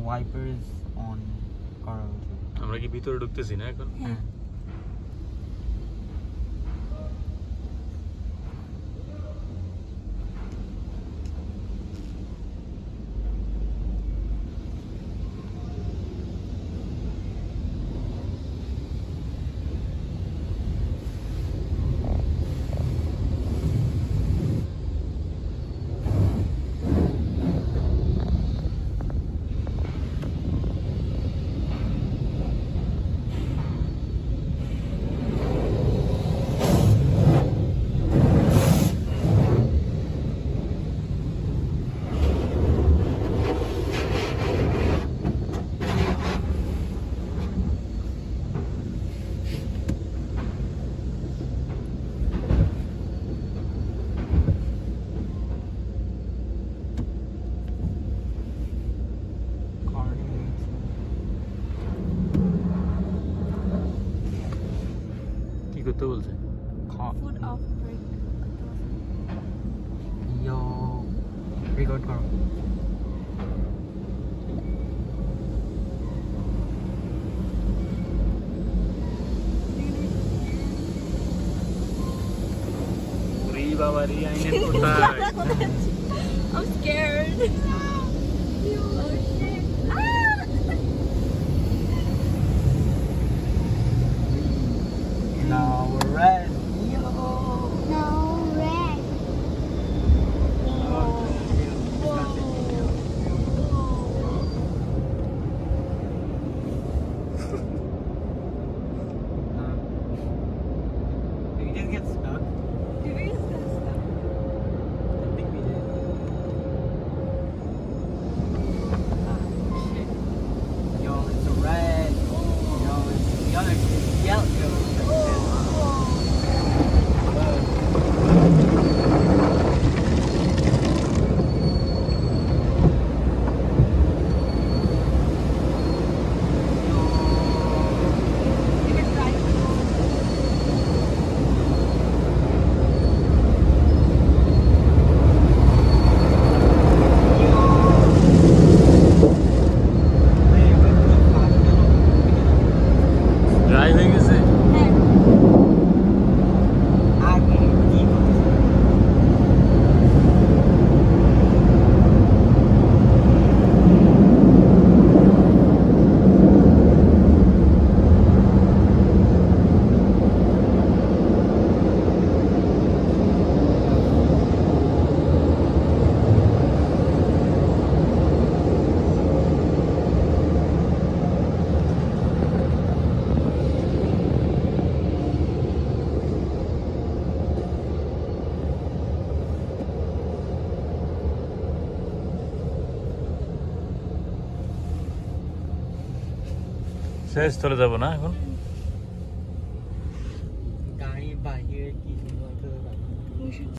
ওয়াইপারস on করা উচিত। আমরা কি ভিতরে ঢুকতেছি না এখন? হ্যাঁ। কি করতে বলছে? Food off break. ইয়ো রেকর্ড করো। ওরে বাবারে আইনের কোথায়? I'm scared. Oh shit. Ah! Now we're ready. No red. Did we just get stuck? Did we just get stuck? I think we did. Ah, shit. Yo, it's a red. Yo, it's the other yellow. You can try. Drive হয়ে গেছে? শেষ চলে যাবো না এখন? গাড়ি বাইরে কি We should